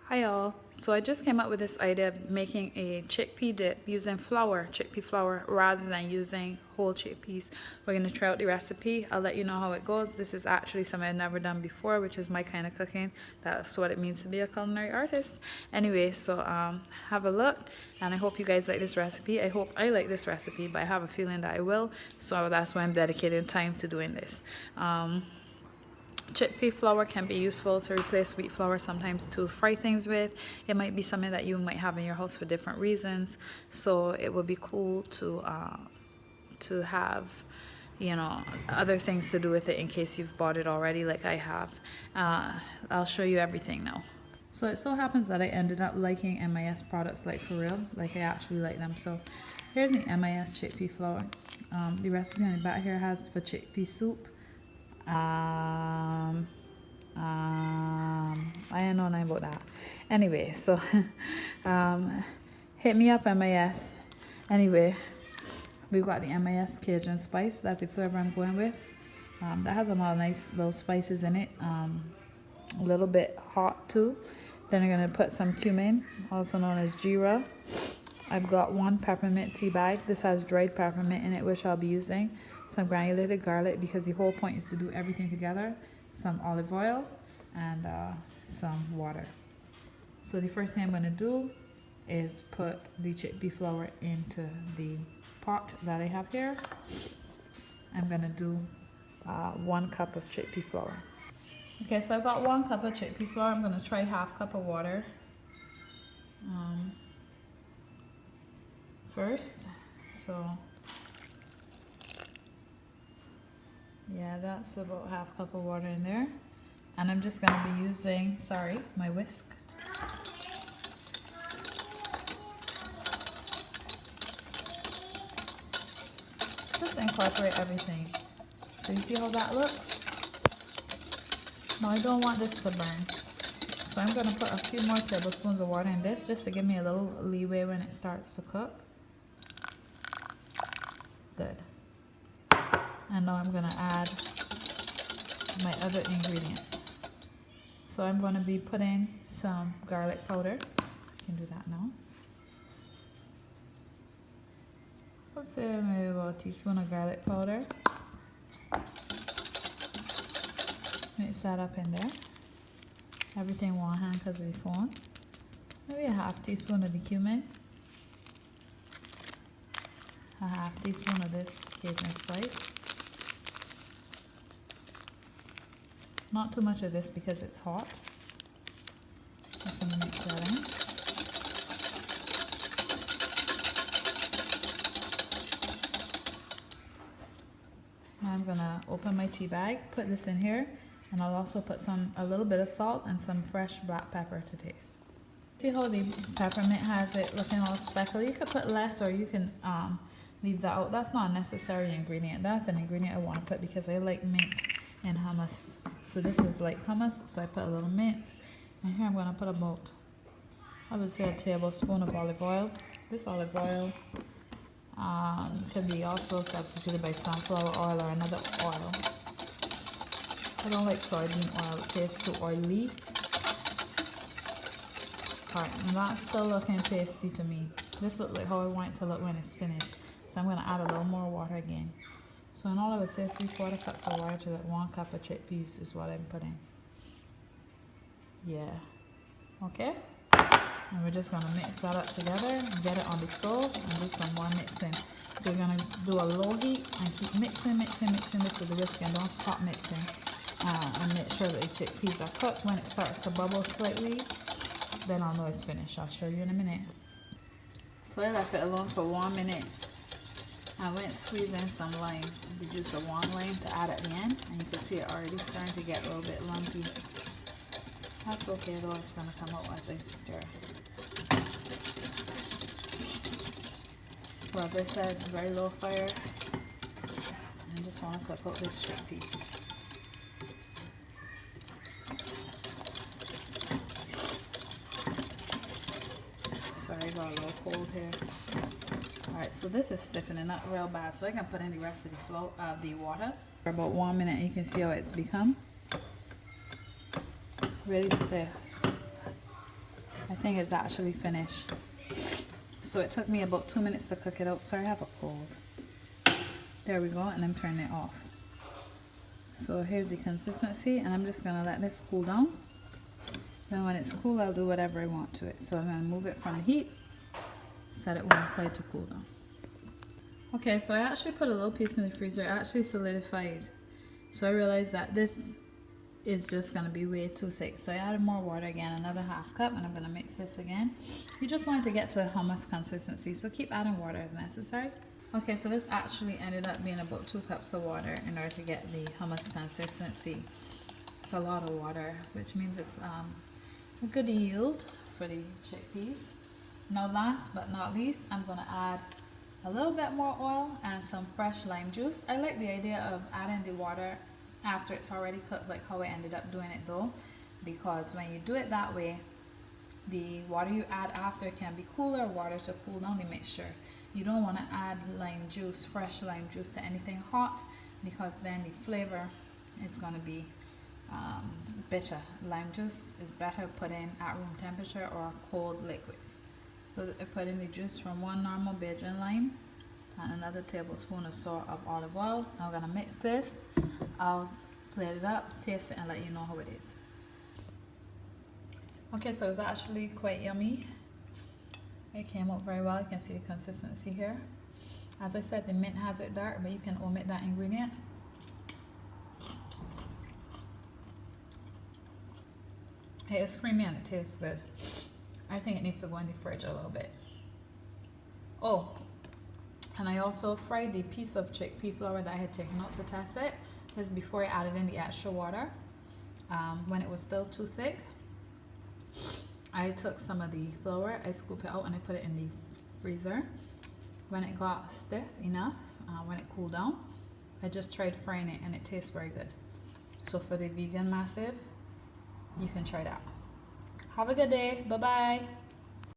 Hi all. So I just came up with this idea of making a chickpea dip using chickpea flour, rather than using whole chickpeas. We're going to try out the recipe. I'll let you know how it goes. This is actually something I've never done before, which is my kind of cooking. That's what it means to be a culinary artist. Anyway, so have a look, and I hope you guys like this recipe. I hope I like this recipe, but I have a feeling that I will. So that's why I'm dedicating time to doing this. Chickpea flour can be useful to replace wheat flour sometimes to fry things with. It might be something that you might have in your house for different reasons. So it would be cool to have, you know, other things to do with it in case you've bought it already like I have. I'll show you everything now. So it so happens that I ended up liking MIS products, like for real, like I actually like them. So here's the MIS chickpea flour. The recipe on the back here has for chickpea soup. I don't know nothing about that. Anyway, so hit me up MIS. Anyway, we've got the MIS Cajun spice. That's the flavor I'm going with. That has a lot of nice little spices in it. A little bit hot too. Then I'm gonna put some cumin, also known as jeera. I've got 1 peppermint tea bag. This has dried peppermint in it, which I'll be using. Some granulated garlic, because the whole point is to do everything together. Some olive oil and some water. So the first thing I'm going to do is put the chickpea flour into the pot that I have here. I'm going to do 1 cup of chickpea flour. Okay, so I've got 1 cup of chickpea flour. I'm going to try 1/2 cup of water first. So yeah, that's about 1/2 cup of water in there. And I'm just going to be using, my whisk. Just incorporate everything. So you see how that looks? Now I don't want this to burn. So I'm going to put a few more tablespoons of water in this, just to give me a little leeway when it starts to cook. Good. And now I'm going to add my other ingredients. So I'm going to be putting some garlic powder. I can do that now. Let's say maybe about a teaspoon of garlic powder. Mix that up in there. Everything one hand because of the phone. Maybe a 1/2 teaspoon of the cumin. A 1/2 teaspoon of this Cajun spice. Not too much of this because it's hot. Just going to mix that in. Now I'm going to open my tea bag, put this in here, and I'll also put a little bit of salt and some fresh black pepper to taste. See how the peppermint has it looking all speckly? You could put less, or you can leave that out. That's not a necessary ingredient. That's an ingredient I want to put because I like mint in hummus. So this is like hummus, so I put a little mint. And here I'm going to put about, I would say, a tablespoon of olive oil. This olive oil can be also substituted by sunflower oil or another oil. I don't like soybean oil, it tastes too oily. Alright, and that's still looking pasty to me. This looks like how I want it to look when it's finished. So I'm going to add a little more water again. So in all, I would say 3/4 cups of water to that 1 cup of chickpeas is what I'm putting. Yeah. Okay. And we're just going to mix that up together and get it on the stove and do some more mixing. So we're going to do a low heat and keep mixing this with the whisk, and don't stop mixing. And make sure that the chickpeas are cooked. When it starts to bubble slightly, then I'll know it's finished. I'll show you in a minute. So I left it alone for 1 minute. I went squeezing some lime, the juice of 1 lime to add at the end, and you can see it already starting to get a little bit lumpy. That's okay though, it's going to come out as I stir. So as I said, very low fire. I just want to cook out this chickpea. Sorry, I got a little cold here. Alright, so this is stiffening up real bad, so I can put in the rest of the water. For about 1 minute, you can see how it's become. Really stiff. thing is actually finished. So it took me about 2 minutes to cook it out. Sorry, I have a cold. There we go, and I'm turning it off. So here's the consistency, and I'm just gonna let this cool down. Then when it's cool, I'll do whatever I want to it. So I'm gonna move it from the heat, set it one side to cool down. Okay, so I actually put a little piece in the freezer. It actually solidified. So I realized that this is just gonna be way too thick. So I added more water again, another half cup, and I'm gonna mix this again. You just want it to get to hummus consistency, so keep adding water as necessary. Okay, so this actually ended up being about 2 cups of water in order to get the hummus consistency. It's a lot of water, which means it's a good yield for the chickpeas. Now last but not least, I'm gonna add a little bit more oil and some fresh lime juice. I like the idea of adding the water after it's already cooked, like how I ended up doing it though, because when you do it that way, the water you add after can be cooler water to cool down the mixture. You don't want to add lime juice, fresh lime juice to anything hot, because then the flavor is going to be bitter. Lime juice is better put in at room temperature or cold liquids. So I put in the juice from 1 normal Belgian lime and another tablespoon or so of olive oil. I'm going to mix this. I'll plate it up, taste it, and let you know how it is. Okay, so it's actually quite yummy. It came out very well. You can see the consistency here. As I said, the mint has it dark, but you can omit that ingredient. It is creamy and it tastes good. I think it needs to go in the fridge a little bit. Oh, and I also fried the piece of chickpea flour that I had taken out to test it. This is before I added in the extra water. When it was still too thick, I took some of the flour, I scooped it out and I put it in the freezer. When it got stiff enough, when it cooled down, I just tried frying it and it tastes very good. So for the vegan massive, you can try that. Have a good day. Bye bye.